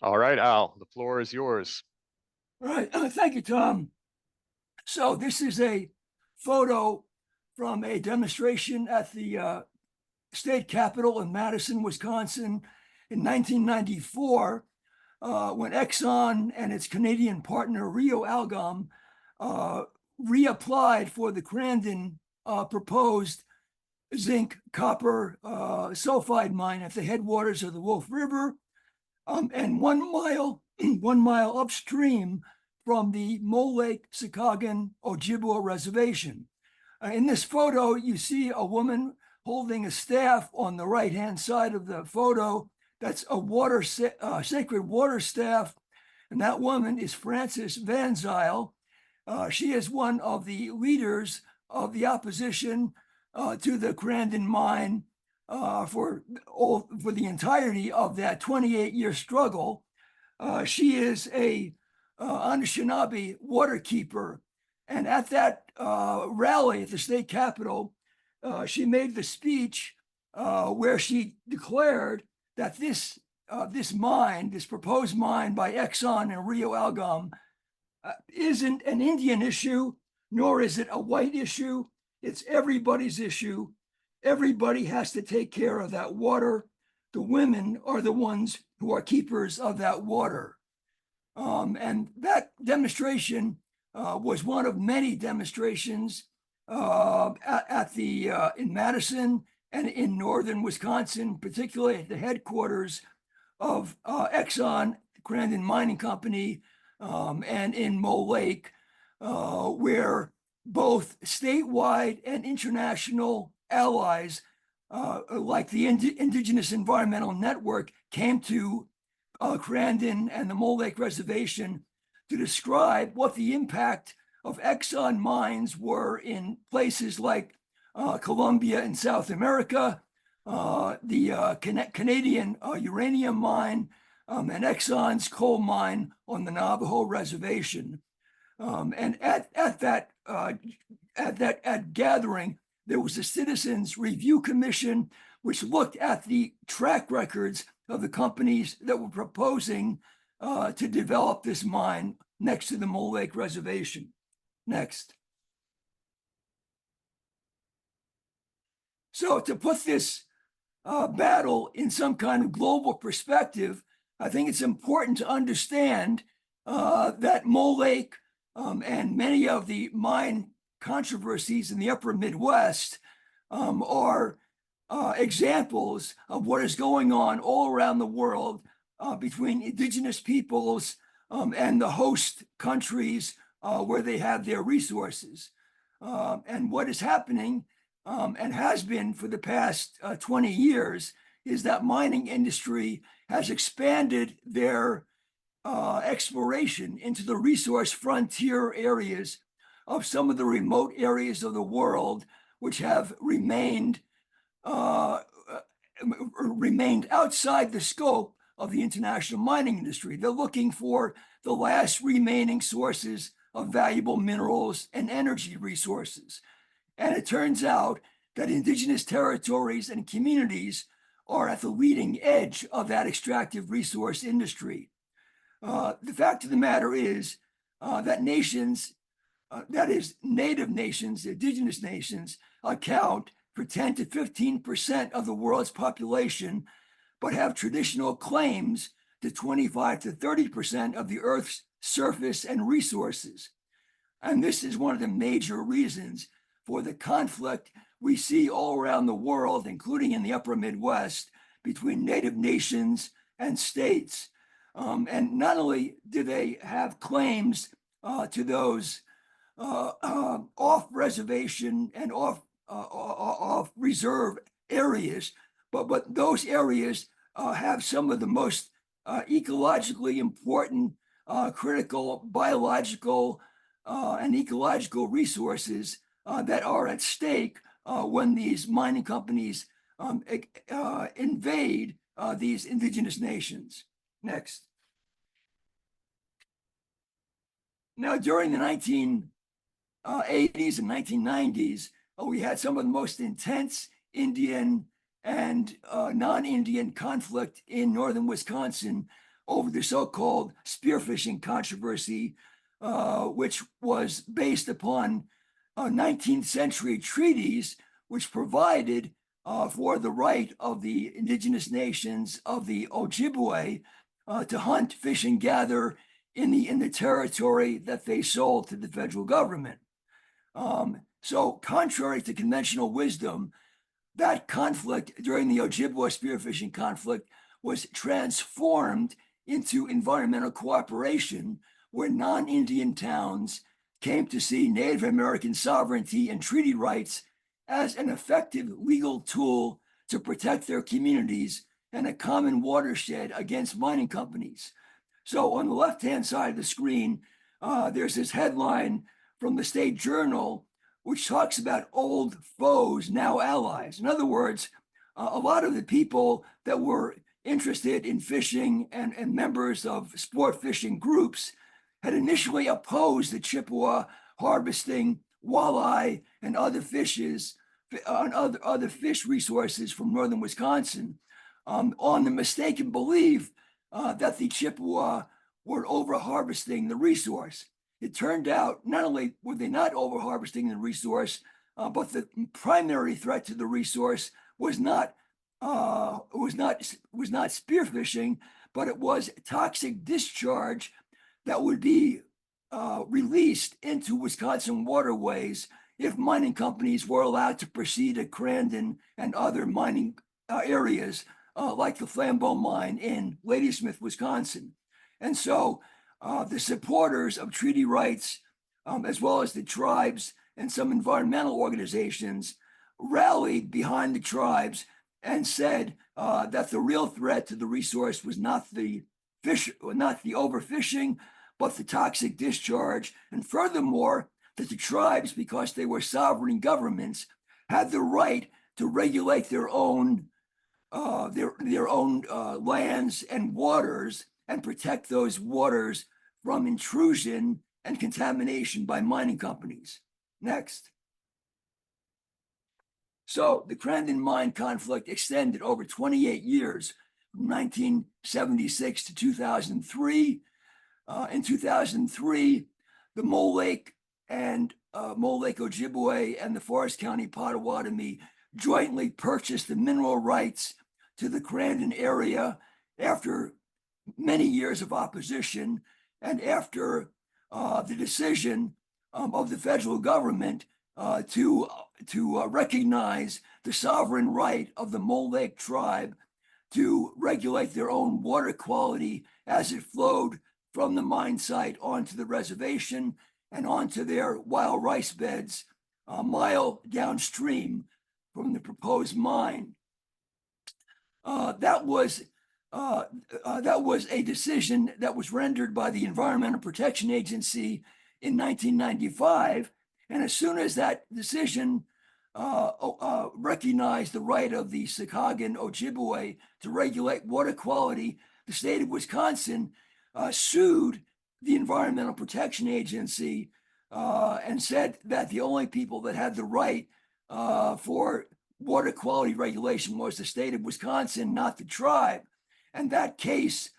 All right, Al, the floor is yours. All right. Thank you, Tom. So this is a photo from a demonstration at the state capitol in Madison, Wisconsin in 1994, when Exxon and its Canadian partner Rio Algom uh, reapplied for the Crandon proposed zinc copper sulfide mine at the headwaters of the Wolf River, and 1 mile 1 mile upstream from the Mole Lake Sikagan Ojibwa Reservation. In this photo, you see a woman holding a staff on the right-hand side of the photo. That's a sacred water staff, and that woman is Frances Van Zyl. She is one of the leaders of the opposition to the Crandon mine for the entirety of that 28-year struggle. She is a Anishinaabe waterkeeper, and at that rally at the state capitol, she made the speech where she declared that this proposed mine by Exxon and Rio Algom isn't an Indian issue, nor is it a white issue. It's everybody's issue. Everybody has to take care of that water. The women are the ones who are keepers of that water. And that demonstration was one of many demonstrations in Madison and in northern Wisconsin, particularly at the headquarters of Exxon, Crandon Mining Company, and in Mole Lake, where both statewide and international allies, like the Indigenous Environmental Network, came to Crandon and the Mole Lake Reservation to describe what the impact of Exxon mines were in places like Colombia in South America, the Canadian uranium mine, and Exxon's coal mine on the Navajo Reservation. And at that gathering, there was a Citizens Review Commission, which looked at the track records of the companies that were proposing to develop this mine next to the Mole Lake Reservation. Next. So to put this battle in some kind of global perspective, I think it's important to understand that Mole Lake and many of the mine controversies in the upper Midwest are examples of what is going on all around the world between indigenous peoples and the host countries where they have their resources. And what is happening and has been for the past 20 years is that mining industry has expanded their exploration into the resource frontier areas of some of the remote areas of the world, which have remained outside the scope of the international mining industry. They're looking for the last remaining sources of valuable minerals and energy resources. And it turns out that indigenous territories and communities are at the leading edge of that extractive resource industry. The fact of the matter is that nations, that is native nations, indigenous nations, account for 10 to 15% of the world's population, but have traditional claims to 25 to 30% of the Earth's surface and resources. And this is one of the major reasons for the conflict we see all around the world, including in the upper Midwest, between native nations and states. And not only do they have claims to those off-reservation and off-reserve areas, but those areas have some of the most ecologically important, critical biological and ecological resources that are at stake when these mining companies invade these indigenous nations. Next. Now, during the 1980s and 1990s, we had some of the most intense Indian and non-Indian conflict in northern Wisconsin over the so-called spearfishing controversy, which was based upon 19th century treaties, which provided for the right of the Indigenous Nations of the Ojibwe to hunt, fish, and gather in the territory that they sold to the federal government. So contrary to conventional wisdom, that conflict during the Ojibwe spearfishing conflict was transformed into environmental cooperation, where non-Indian towns came to see Native American sovereignty and treaty rights as an effective legal tool to protect their communities and a common watershed against mining companies. So on the left-hand side of the screen, there's this headline from the State Journal, which talks about old foes, now allies. In other words, a lot of the people that were interested in fishing and members of sport fishing groups had initially opposed the Chippewa harvesting walleye and other fishes, other fish resources from northern Wisconsin, on the mistaken belief that the Chippewa were over harvesting the resource. It turned out not only were they not over harvesting the resource, but the primary threat to the resource was not spearfishing, but it was toxic discharge that would be released into Wisconsin waterways if mining companies were allowed to proceed at Crandon and other mining areas like the Flambeau mine in Ladysmith, Wisconsin. And so the supporters of treaty rights, as well as the tribes and some environmental organizations, rallied behind the tribes and said that the real threat to the resource was not the overfishing, but the toxic discharge. And furthermore, that the tribes, because they were sovereign governments, had the right to regulate their own lands and waters and protect those waters from intrusion and contamination by mining companies. Next. So the Crandon mine conflict extended over 28 years, from 1976 to 2003. In 2003, the Mole Lake Ojibwe and the Forest County Potawatomi jointly purchased the mineral rights to the Crandon area after many years of opposition and after the decision of the federal government to recognize the sovereign right of the Mole Lake tribe to regulate their own water quality as it flowed from the mine site onto the reservation and onto their wild rice beds a mile downstream from the proposed mine. That was a decision that was rendered by the Environmental Protection Agency in 1995. And as soon as that decision recognized the right of the Sakagan Ojibwe to regulate water quality, the state of Wisconsin sued the Environmental Protection Agency and said that the only people that had the right for water quality regulation was the state of Wisconsin, not the tribe. And that case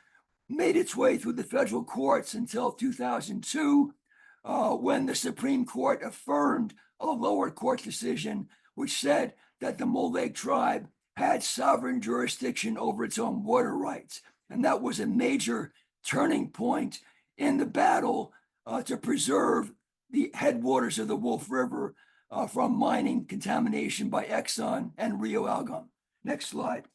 made its way through the federal courts until 2002, when the Supreme Court affirmed a lower court decision which said that the Mole Lake tribe had sovereign jurisdiction over its own water rights. And that was a major turning point in the battle to preserve the headwaters of the Wolf River from mining contamination by Exxon and Rio Algon. Next slide.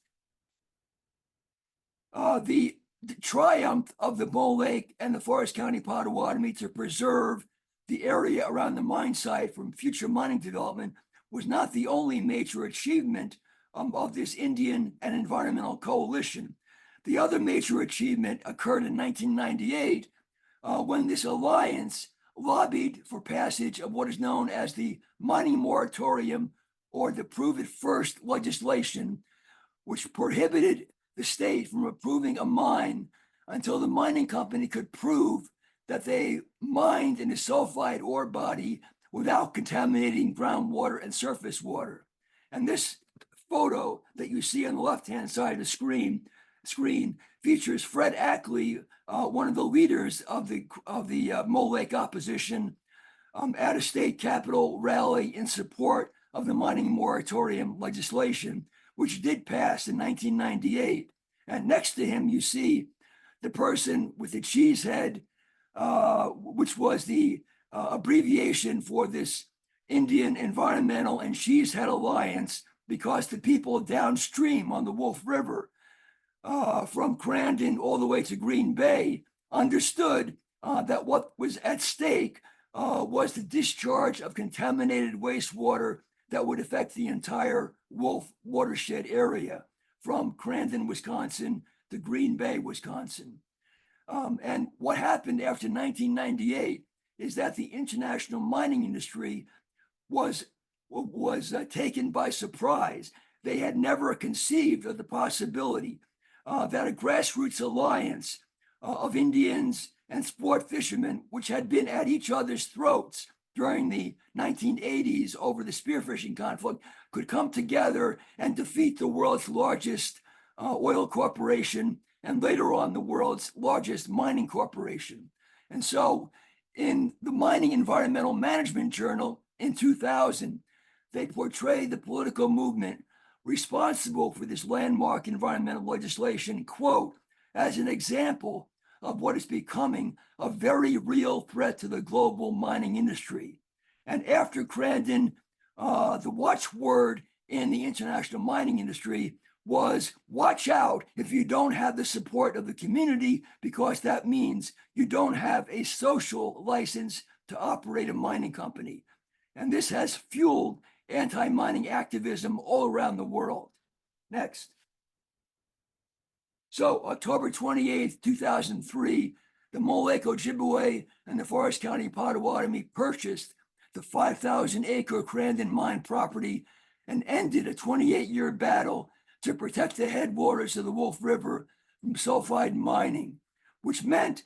The triumph of the Mole Lake and the Forest County Potawatomi to preserve the area around the mine site from future mining development was not the only major achievement of this Indian and environmental coalition. The other major achievement occurred in 1998 when this alliance lobbied for passage of what is known as the mining moratorium, or the Prove It First legislation, which prohibited the state from approving a mine until the mining company could prove that they mined in a sulfide ore body without contaminating groundwater and surface water. And this photo that you see on the left-hand side of the screen features Fred Ackley, one of the leaders of the Mole Lake opposition, at a state capitol rally in support of the mining moratorium legislation, which did pass in 1998. And next to him, you see the person with the cheese head, which was the abbreviation for this Indian Environmental and Cheesehead Alliance, because the people downstream on the Wolf River, from Crandon all the way to Green Bay, understood that what was at stake was the discharge of contaminated wastewater that would affect the entire Wolf watershed area from Crandon, Wisconsin to Green Bay, Wisconsin. And what happened after 1998 is that the international mining industry was taken by surprise. They had never conceived of the possibility that a grassroots alliance of Indians and sport fishermen, which had been at each other's throats during the 1980s over the spearfishing conflict, could come together and defeat the world's largest oil corporation and later on the world's largest mining corporation. And so in the Mining Environmental Management Journal in 2000, they portrayed the political movement responsible for this landmark environmental legislation, quote, as an example of what is becoming a very real threat to the global mining industry. And after Crandon, the watchword in the international mining industry was, watch out if you don't have the support of the community, because that means you don't have a social license to operate a mining company. And this has fueled anti-mining activism all around the world. Next. So October 28th, 2003, the Mole Lake Ojibwe and the Forest County Potawatomi purchased the 5,000-acre Crandon mine property and ended a 28-year battle to protect the headwaters of the Wolf River from sulfide mining, which meant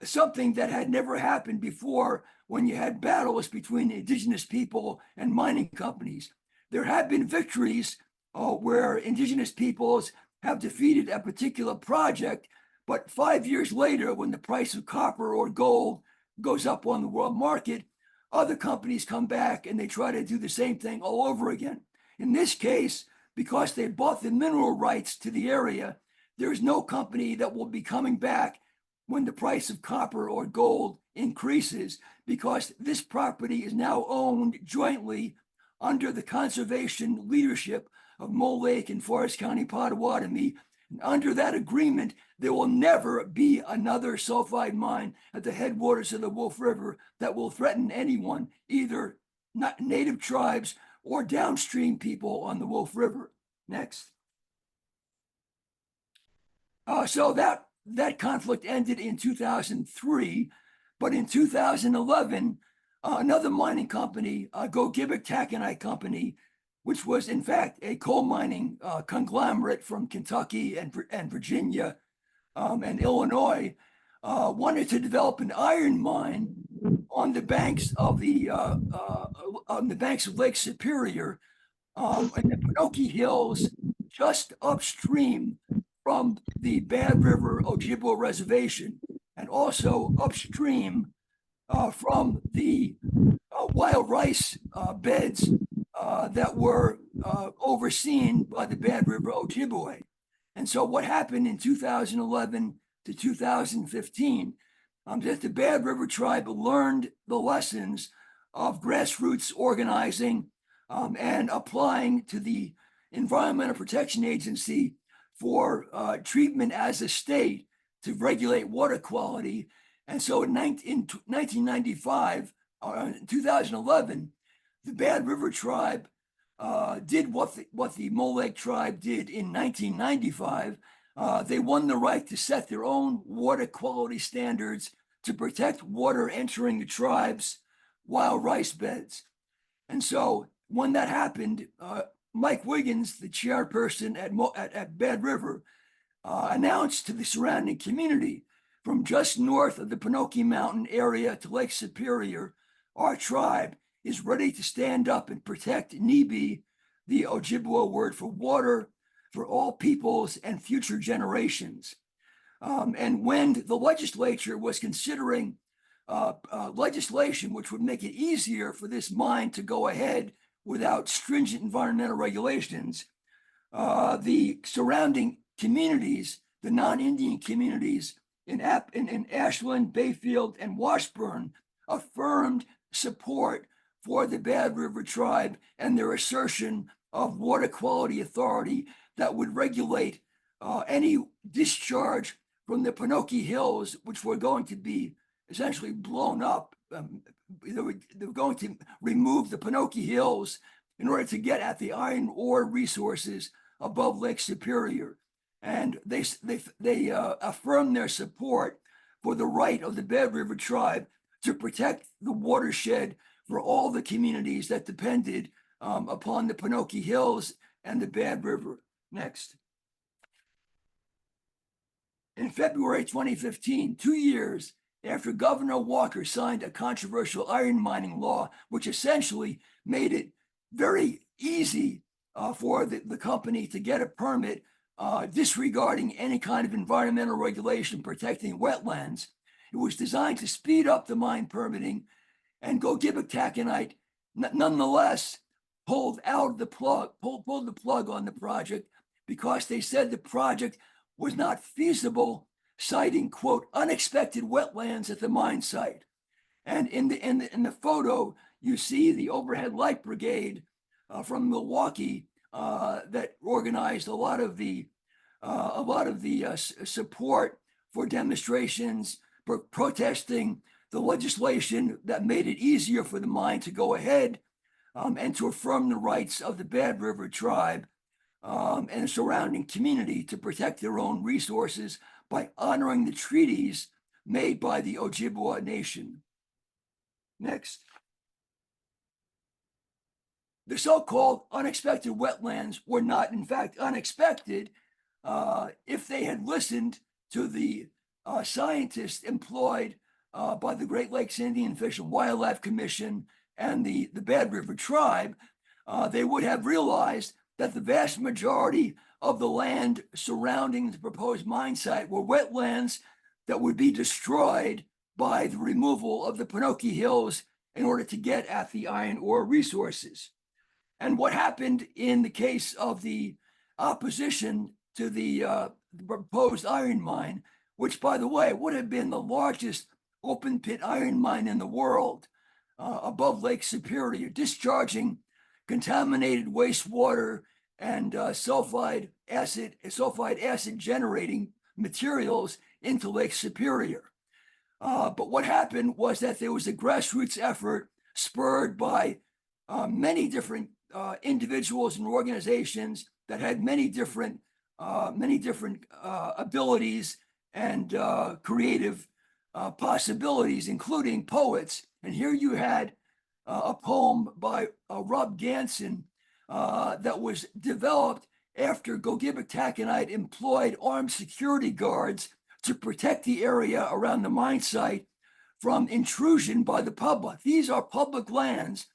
something that had never happened before when you had battles between indigenous people and mining companies. There have been victories where indigenous peoples have defeated a particular project, but 5 years later, when the price of copper or gold goes up on the world market, other companies come back and they try to do the same thing all over again. In this case, because they bought the mineral rights to the area, there's no company that will be coming back when the price of copper or gold increases, because this property is now owned jointly under the conservation leadership of Mole Lake and Forest County Potawatomi. And under that agreement, there will never be another sulfide mine at the headwaters of the Wolf River that will threaten anyone, either native tribes or downstream people on the Wolf River. Next. So that conflict ended in 2003, but in 2011, another mining company, Gedicks Taconite Company, which was in fact a coal mining conglomerate from Kentucky and Virginia and Illinois, wanted to develop an iron mine on the banks of Lake Superior in the Pinocchio Hills, just upstream from the Bad River Ojibwe Reservation, and also upstream from the wild rice beds that were overseen by the Bad River Ojibwe. And so what happened in 2011 to 2015, that the Bad River tribe learned the lessons of grassroots organizing and applying to the Environmental Protection Agency for treatment as a state to regulate water quality. And so in 1995, in 2011, the Bad River tribe did what the Mole Lake tribe did in 1995. They won the right to set their own water quality standards to protect water entering the tribe's wild rice beds. And so when that happened, Mike Wiggins, the chairperson at Bad River, announced to the surrounding community, from just north of the Pinocchio Mountain area to Lake Superior, our tribe is ready to stand up and protect Nibi, the Ojibwe word for water, for all peoples and future generations. And when the legislature was considering legislation which would make it easier for this mine to go ahead without stringent environmental regulations, the surrounding communities, the non-Indian communities in Ashland, Bayfield, and Washburn affirmed support for the Bad River tribe and their assertion of water quality authority that would regulate any discharge from the Pinocchio Hills, which were going to be essentially blown up. They were going to remove the Pinocchio Hills in order to get at the iron ore resources above Lake Superior. And they affirmed their support for the right of the Bad River tribe to protect the watershed for all the communities that depended upon the Pinocchio Hills and the Bad River. Next. In February 2015, 2 years after Governor Walker signed a controversial iron mining law, which essentially made it very easy for the company to get a permit, disregarding any kind of environmental regulation protecting wetlands. It was designed to speed up the mine permitting, and Gedicks nonetheless pulled the plug on the project because they said the project was not feasible, citing, quote, unexpected wetlands at the mine site. And in the photo, you see the overhead light brigade from Milwaukee that organized a lot of the support for demonstrations, for protesting the legislation that made it easier for the mine to go ahead and to affirm the rights of the Bad River tribe and the surrounding community to protect their own resources by honoring the treaties made by the Ojibwa Nation. Next. The so-called unexpected wetlands were not, in fact, unexpected if they had listened to the scientists employed by the Great Lakes Indian Fish and Wildlife Commission and the Bad River tribe. They would have realized that the vast majority of the land surrounding the proposed mine site were wetlands that would be destroyed by the removal of the Pinocchio Hills in order to get at the iron ore resources. And what happened in the case of the opposition to the proposed iron mine, which, by the way, would have been the largest open pit iron mine in the world above Lake Superior, discharging contaminated wastewater and sulfide acid generating materials into Lake Superior. But what happened was that there was a grassroots effort spurred by many different individuals and organizations that had many different abilities and creative possibilities, including poets. And here you had a poem by Rob Ganson that was developed after Gedicks employed armed security guards to protect the area around the mine site from intrusion by the public. These are public lands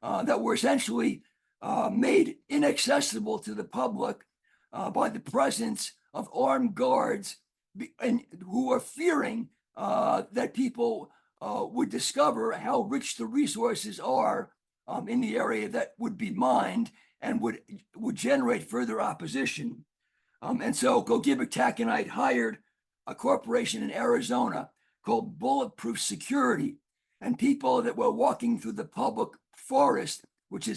that were essentially made inaccessible to the public by the presence of armed guards and who are fearing that people would discover how rich the resources are in the area that would be mined and would generate further opposition. And so Gedicks hired a corporation in Arizona called Bulletproof Security, and people that were walking through the public forest, which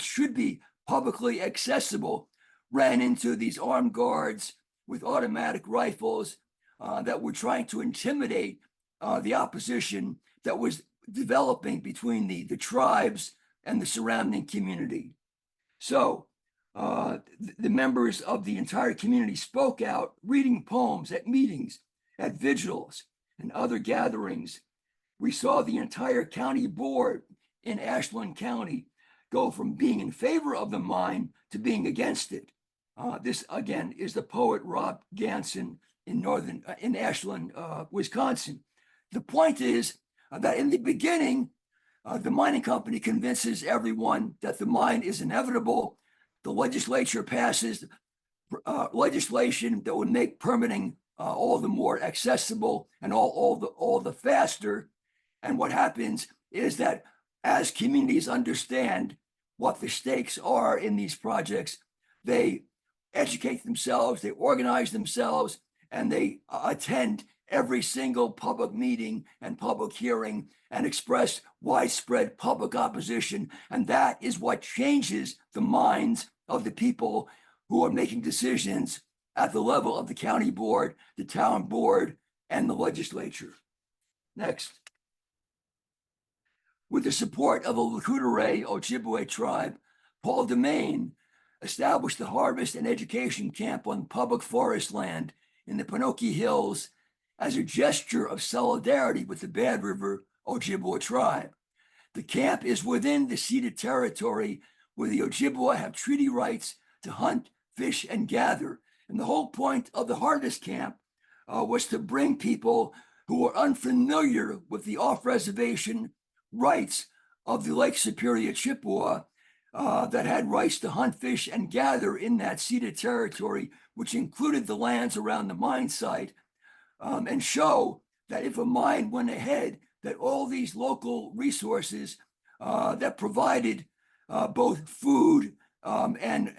should be publicly accessible, ran into these armed guards with automatic rifles that were trying to intimidate the opposition that was developing between the tribes and the surrounding community. So the members of the entire community spoke out, reading poems at meetings, at vigils, and other gatherings. We saw the entire county board in Ashland County go from being in favor of the mine to being against it. This, again, is the poet Rob Ganson in Ashland, Wisconsin. The point is that in the beginning, the mining company convinces everyone that the mine is inevitable. The legislature passes legislation that would make permitting all the more accessible and all the faster. And what happens is that as communities understand what the stakes are in these projects, they educate themselves, they organize themselves, and they attend every single public meeting and public hearing and express widespread public opposition. And that is what changes the minds of the people who are making decisions at the level of the county board, the town board, and the legislature. Next. With the support of the Lakota Ojibwe tribe, Paul Demain established the Harvest and Education Camp on public forest land in the Pinocchio Hills as a gesture of solidarity with the Bad River Ojibwe tribe. The camp is within the ceded territory where the Ojibwe have treaty rights to hunt, fish, and gather. And the whole point of the Harvest Camp was to bring people who were unfamiliar with the off-reservation rights of the Lake Superior Chippewa that had rights to hunt, fish, and gather in that ceded territory, which included the lands around the mine site, and show that if a mine went ahead, that all these local resources that provided both food and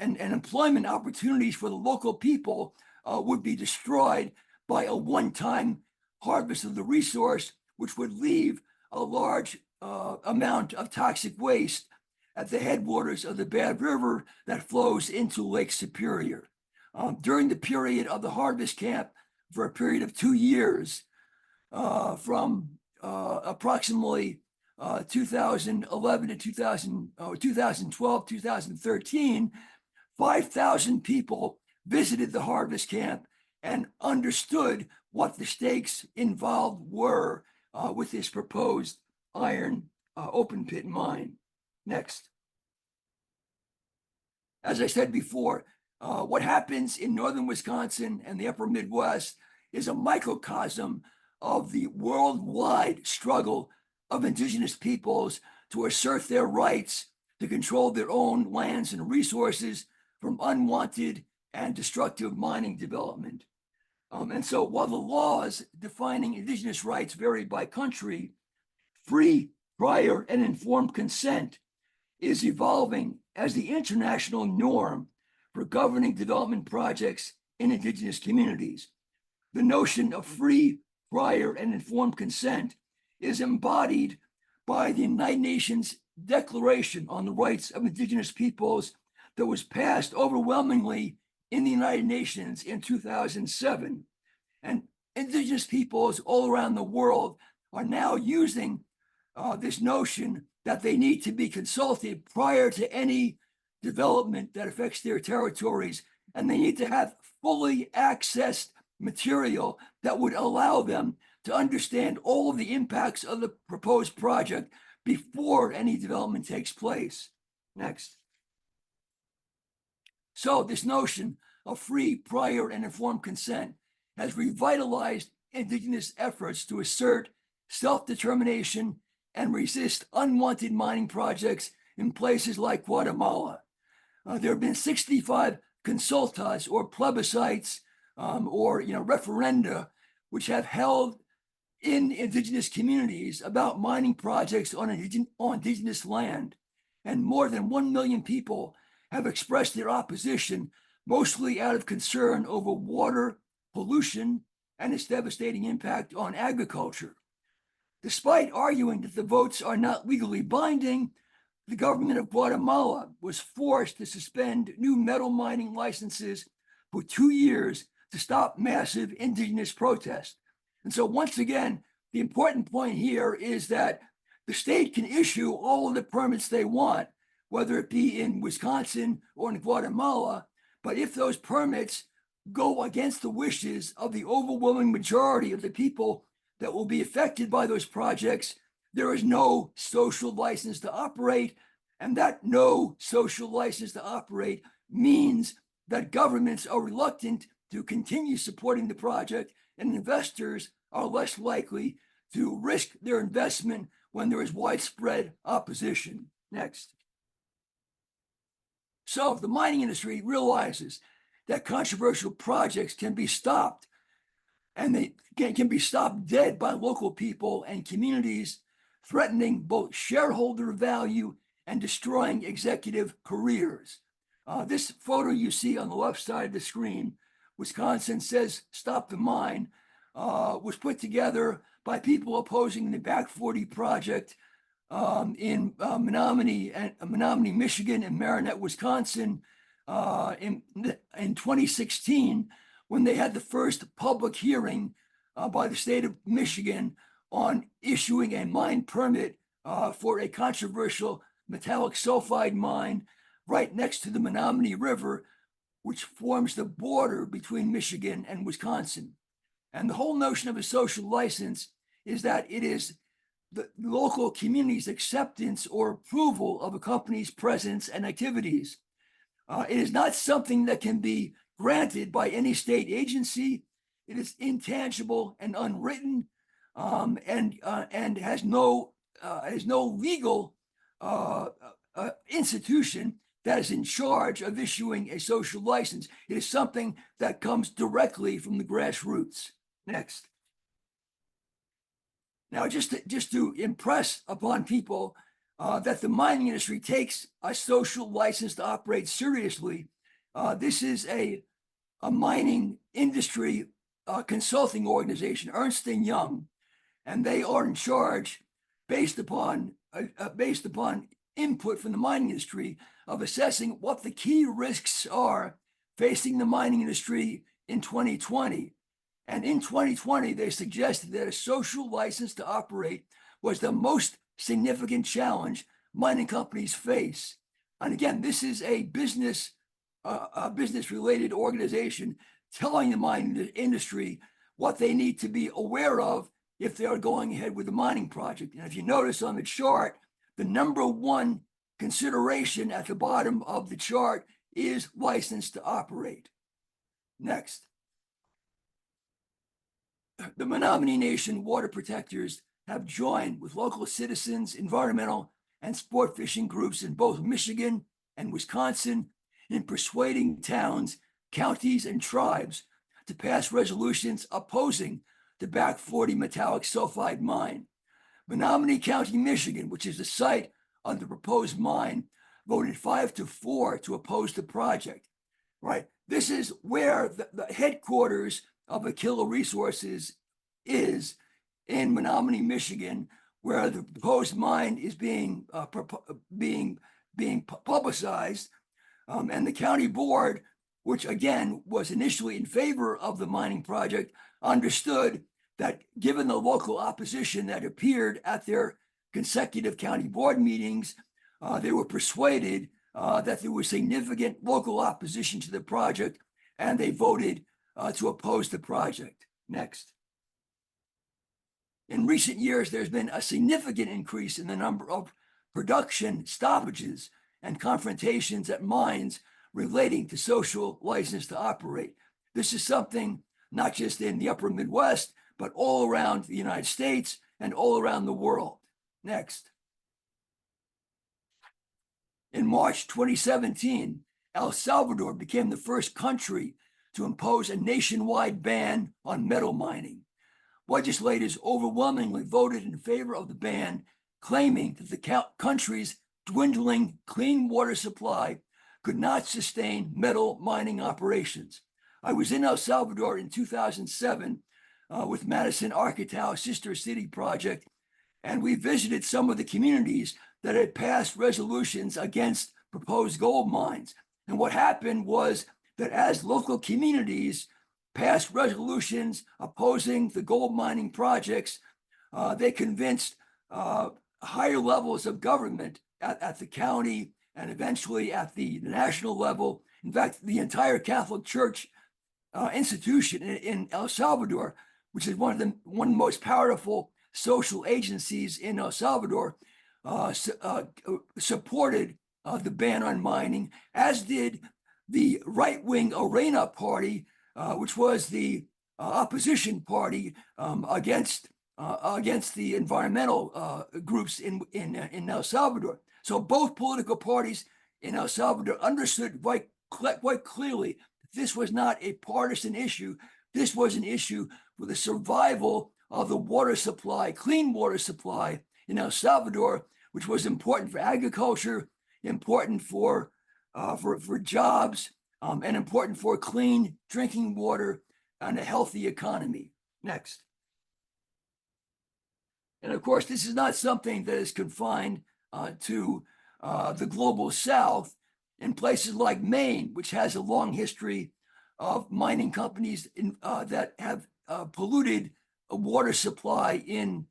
employment opportunities for the local people would be destroyed by a one-time harvest of the resource, which would leave a large amount of toxic waste at the headwaters of the Bad River that flows into Lake Superior. During the period of the Harvest Camp, for a period of 2 years, from approximately 2011 to 2012, 2013, 5,000 people visited the Harvest Camp and understood what the stakes involved were with this proposed iron open pit mine. Next. As I said before, what happens in northern Wisconsin and the upper Midwest is a microcosm of the worldwide struggle of Indigenous peoples to assert their rights to control their own lands and resources from unwanted and destructive mining development. And so while the laws defining Indigenous rights vary by country, free, prior, and informed consent is evolving as the international norm for governing development projects in Indigenous communities. The notion of free, prior, and informed consent is embodied by the United Nations Declaration on the Rights of Indigenous Peoples that was passed overwhelmingly in the United Nations in 2007. And Indigenous peoples all around the world are now using this notion that they need to be consulted prior to any development that affects their territories, and they need to have fully accessed material that would allow them to understand all of the impacts of the proposed project before any development takes place. Next. So this notion of free, prior, and informed consent has revitalized Indigenous efforts to assert self-determination and resist unwanted mining projects in places like Guatemala. There have been 65 consultas or plebiscites or referenda which have held in Indigenous communities about mining projects on Indigenous land. And more than 1 million people have expressed their opposition, mostly out of concern over water pollution and its devastating impact on agriculture. Despite arguing that the votes are not legally binding, the government of Guatemala was forced to suspend new metal mining licenses for 2 years to stop massive Indigenous protests. And so once again, the important point here is that the state can issue all of the permits they want, whether it be in Wisconsin or in Guatemala, but if those permits go against the wishes of the overwhelming majority of the people that will be affected by those projects, there is no social license to operate. And that no social license to operate means that governments are reluctant to continue supporting the project, and investors are less likely to risk their investment when there is widespread opposition. Next. So if the mining industry realizes that controversial projects can be stopped, and they can be stopped dead by local people and communities, threatening both shareholder value and destroying executive careers. This photo you see on the left side of the screen, Wisconsin Says Stop the Mine, was put together by people opposing the Back 40 project in Menominee, Michigan, and Marinette, Wisconsin, in 2016, when they had the first public hearing by the state of Michigan on issuing a mine permit for a controversial metallic sulfide mine right next to the Menominee River, which forms the border between Michigan and Wisconsin. And the whole notion of a social license is that it is the local community's acceptance or approval of a company's presence and activities. It is not something that can be granted by any state agency. It is intangible and unwritten, and has no legal institution that is in charge of issuing a social license. It is something that comes directly from the grassroots. Next. Now, just to impress upon people that the mining industry takes a social license to operate seriously, this is a mining industry consulting organization, Ernst & Young, and they are in charge, based upon input from the mining industry, of assessing what the key risks are facing the mining industry in 2020. And in 2020, they suggested that a social license to operate was the most significant challenge mining companies face. And again, this is a business-related organization telling the mining industry what they need to be aware of if they are going ahead with the mining project. And if you notice on the chart, the number one consideration at the bottom of the chart is license to operate. Next. The Menominee Nation water protectors have joined with local citizens, environmental, and sport fishing groups in both Michigan and Wisconsin in persuading towns, counties, and tribes to pass resolutions opposing the Back 40 metallic sulfide mine. Menominee County, Michigan, which is the site of the proposed mine, voted 5-4 to oppose the project. Right. This is where the headquarters of Aquila Resources is, in Menominee, Michigan, where the proposed mine is being publicized, and the county board, which again was initially in favor of the mining project, understood that given the local opposition that appeared at their consecutive county board meetings, they were persuaded that there was significant local opposition to the project, and they voted to oppose the project. Next. In recent years, there's been a significant increase in the number of production stoppages and confrontations at mines relating to social license to operate. This is something not just in the upper Midwest, but all around the United States and all around the world. Next. In March 2017, El Salvador became the first country to impose a nationwide ban on metal mining. Legislators overwhelmingly voted in favor of the ban, claiming that the country's dwindling clean water supply could not sustain metal mining operations. I was in El Salvador in 2007 with Madison Architect's Sister City project, and we visited some of the communities that had passed resolutions against proposed gold mines. And what happened was that as local communities passed resolutions opposing the gold mining projects, they convinced higher levels of government at the county and eventually at the national level. In fact, the entire Catholic Church institution in El Salvador, which is one of the most powerful social agencies in El Salvador, supported the ban on mining, as did the right-wing Arena Party, which was the opposition party against the environmental groups in El Salvador. So both political parties in El Salvador understood quite clearly that this was not a partisan issue. This was an issue for the survival of the water supply, clean water supply in El Salvador, which was important for agriculture, important for jobs, and important for clean drinking water and a healthy economy. Next. And of course, this is not something that is confined to the global South. In places like Maine, which has a long history of mining companies that have polluted a water supply in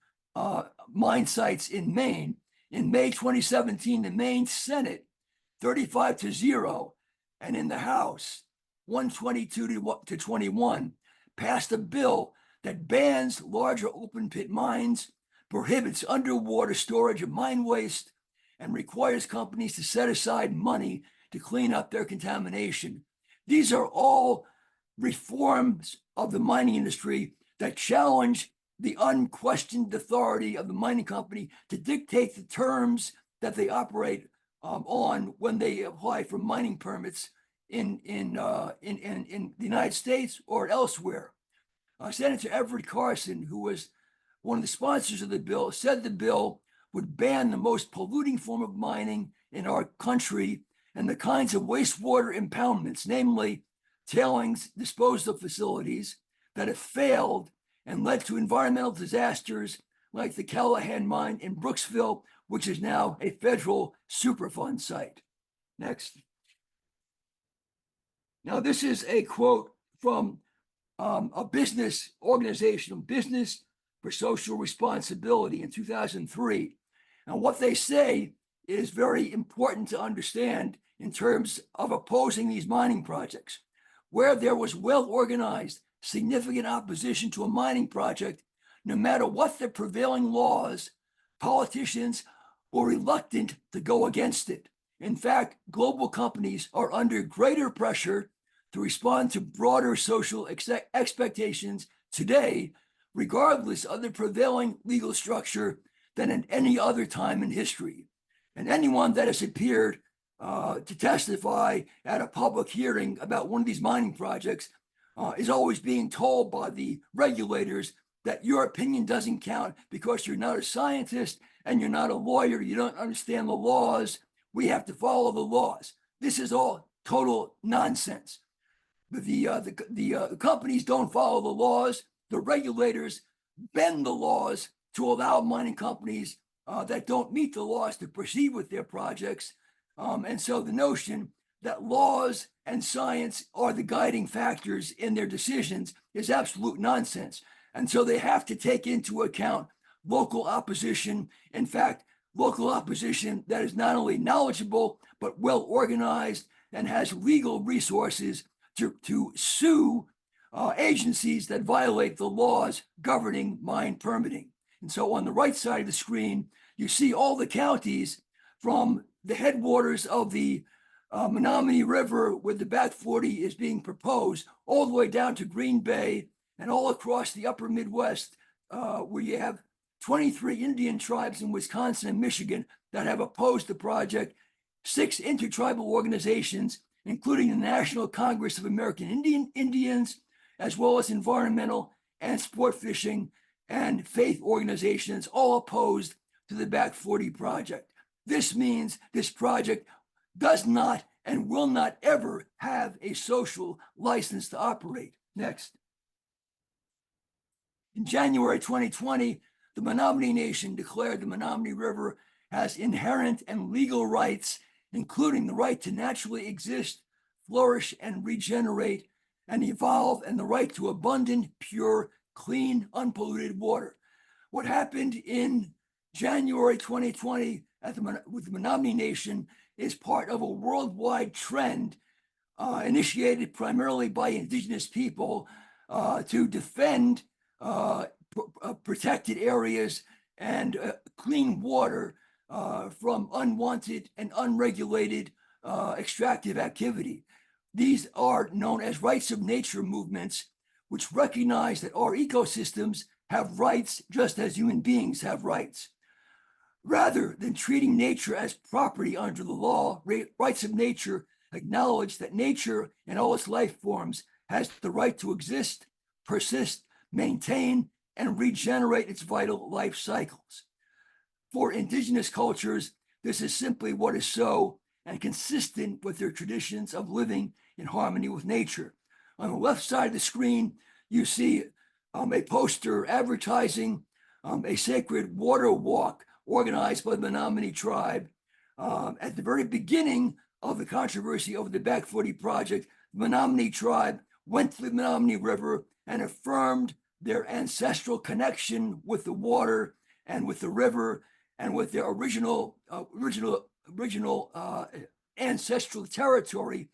mine sites in Maine. In May 2017, the Maine Senate, 35-0, and in the House, 122 to 21, passed a bill that bans larger open pit mines, prohibits underwater storage of mine waste, and requires companies to set aside money to clean up their contamination. These are all reforms of the mining industry that challenge the unquestioned authority of the mining company to dictate the terms that they operate on when they apply for mining permits in the United States or elsewhere. Senator Everett Carson, who was one of the sponsors of the bill, said the bill would ban the most polluting form of mining in our country and the kinds of wastewater impoundments, namely tailings disposal facilities that have failed and led to environmental disasters like the Callahan mine in Brooksville, which is now a federal Superfund site. Next. Now, this is a quote from a business organization, Business for Social Responsibility in 2003. And what they say is very important to understand in terms of opposing these mining projects. Where there was well-organized, significant opposition to a mining project, no matter what the prevailing laws, politicians were reluctant to go against it. In fact, global companies are under greater pressure to respond to broader social expectations today, regardless of the prevailing legal structure, than at any other time in history. And anyone that has appeared to testify at a public hearing about one of these mining projects is always being told by the regulators that your opinion doesn't count because you're not a scientist and you're not a lawyer, you don't understand the laws, we have to follow the laws. This is all total nonsense. The companies don't follow the laws, the regulators bend the laws to allow mining companies that don't meet the laws to proceed with their projects. And so the notion that laws and science are the guiding factors in their decisions is absolute nonsense. And so they have to take into account local opposition. In fact, local opposition that is not only knowledgeable, but well organized and has legal resources to sue agencies that violate the laws governing mine permitting. And so on the right side of the screen, you see all the counties from the headwaters of the Menominee River, where the Back 40 is being proposed, all the way down to Green Bay and all across the upper Midwest, where you have 23 Indian tribes in Wisconsin and Michigan that have opposed the project, 6 intertribal organizations, including the National Congress of American Indians, as well as environmental and sport fishing and faith organizations, all opposed to the Back 40 project. This means this project does not and will not ever have a social license to operate. Next. In January 2020, the Menominee Nation declared the Menominee River has inherent and legal rights, including the right to naturally exist, flourish, and regenerate and evolve, and the right to abundant, pure, clean, unpolluted water. What happened in January 2020 with the Menominee Nation is part of a worldwide trend initiated primarily by indigenous people to defend protected areas and clean water from unwanted and unregulated extractive activity. These are known as rights of nature movements, which recognize that our ecosystems have rights just as human beings have rights. Rather than treating nature as property under the law, rights of nature acknowledge that nature and all its life forms has the right to exist, persist, maintain, and regenerate its vital life cycles. For indigenous cultures, this is simply what is so and consistent with their traditions of living in harmony with nature. On the left side of the screen, you see a poster advertising a sacred water walk organized by the Menominee tribe. At the very beginning of the controversy over the Back 40 project, the Menominee tribe went to the Menominee River and affirmed their ancestral connection with the water and with the river and with their original ancestral territory,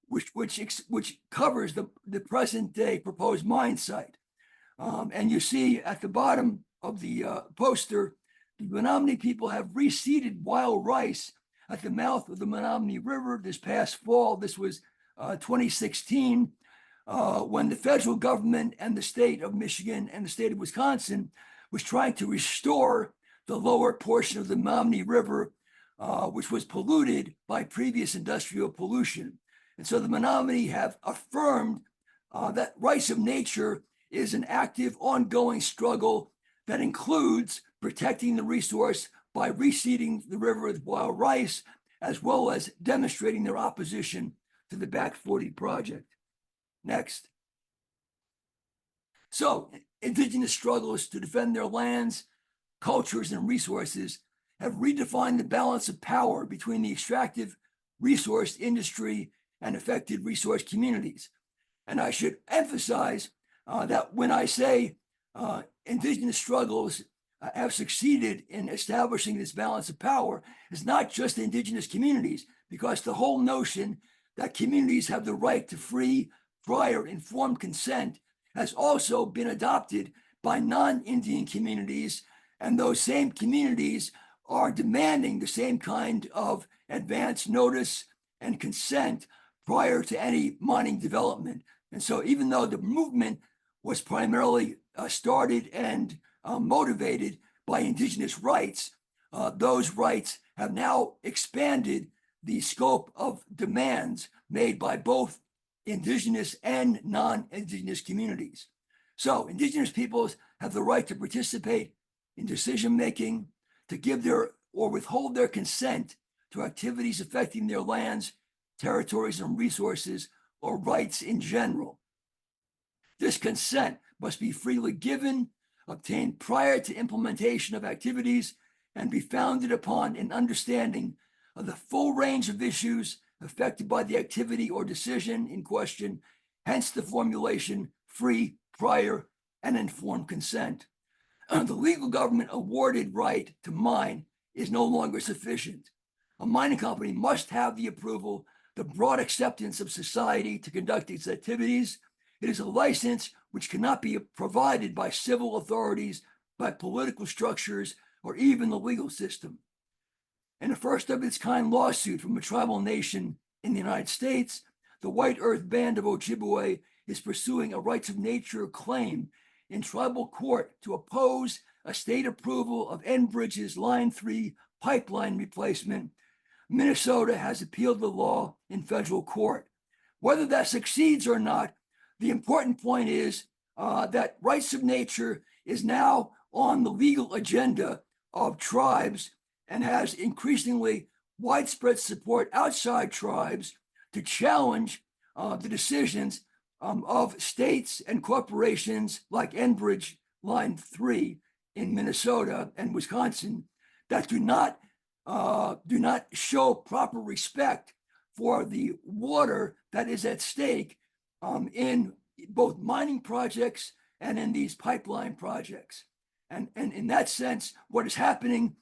which covers the present day proposed mine site. And you see at the bottom of the poster, the Menominee people have reseeded wild rice at the mouth of the Menominee River this past fall. This was 2016, when the federal government and the state of Michigan and the state of Wisconsin was trying to restore the lower portion of the Menominee River, which was polluted by previous industrial pollution. And so the Menominee have affirmed that rights of nature is an active, ongoing struggle that includes protecting the resource by reseeding the river with wild rice, as well as demonstrating their opposition to the Back 40 project. Next. So, indigenous struggles to defend their lands, cultures, and resources have redefined the balance of power between the extractive resource industry and affected resource communities. And I should emphasize that when I say indigenous struggles have succeeded in establishing this balance of power, it's not just indigenous communities, because the whole notion that communities have the right to free, prior, informed consent has also been adopted by non-Indian communities, and those same communities are demanding the same kind of advance notice and consent prior to any mining development. And so even though the movement was primarily started and motivated by indigenous rights, those rights have now expanded the scope of demands made by both indigenous and non-indigenous communities. So indigenous peoples have the right to participate in decision-making, to give their or withhold their consent to activities affecting their lands, territories, and resources, or rights in general. This consent must be freely given, obtained prior to implementation of activities, and be founded upon an understanding of the full range of issues affected by the activity or decision in question, hence the formulation free, prior, and informed consent. The legal government awarded right to mine is no longer sufficient. A mining company must have the approval, the broad acceptance of society to conduct its activities. It is a license which cannot be provided by civil authorities, by political structures, or even the legal system. In a first of its kind lawsuit from a tribal nation in the United States, the White Earth Band of Ojibwe is pursuing a rights of nature claim in tribal court to oppose a state approval of Enbridge's Line 3 pipeline replacement. Minnesota has appealed the law in federal court. Whether that succeeds or not, the important point is that rights of nature is now on the legal agenda of tribes and has increasingly widespread support outside tribes to challenge the decisions of states and corporations like Enbridge Line 3 in Minnesota and Wisconsin that do not show proper respect for the water that is at stake in both mining projects and in these pipeline projects. And in that sense, what is happening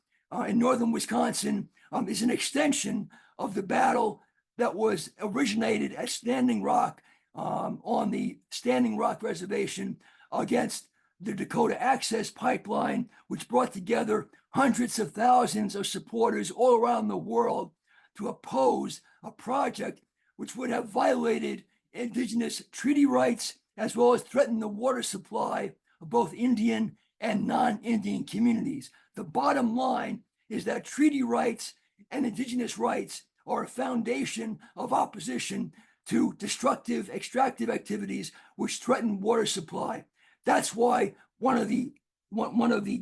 in northern Wisconsin is an extension of the battle that was originated at Standing Rock on the Standing Rock Reservation against the Dakota Access Pipeline, which brought together hundreds of thousands of supporters all around the world to oppose a project which would have violated indigenous treaty rights as well as threatened the water supply of both Indian and non-Indian communities. The bottom line is that treaty rights and indigenous rights are a foundation of opposition to destructive extractive activities which threaten water supply. That's why one of the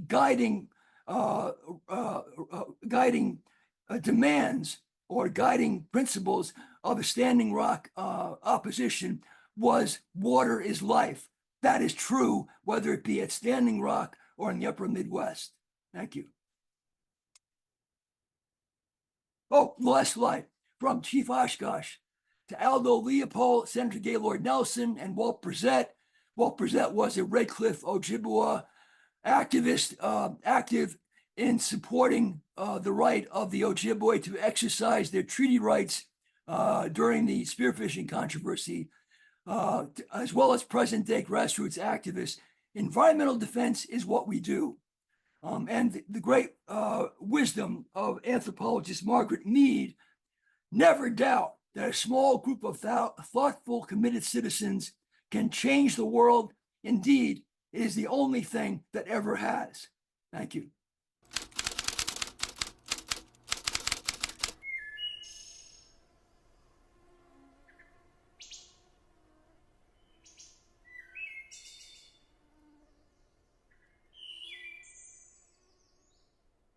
guiding demands or guiding principles of a Standing Rock opposition was water is life. That is true, whether it be at Standing Rock or in the upper Midwest. Thank you. Oh, last slide. From Chief Oshkosh to Aldo Leopold, Senator Gaylord Nelson, and Walt Brissett. Walt Brissett was a Red Cliff Ojibwa activist, active in supporting the right of the Ojibwe to exercise their treaty rights during the spearfishing controversy, as well as present-day grassroots activists. Environmental defense is what we do. And the great wisdom of anthropologist Margaret Mead: never doubt that a small group of thoughtful, committed citizens can change the world. Indeed, it is the only thing that ever has. Thank you.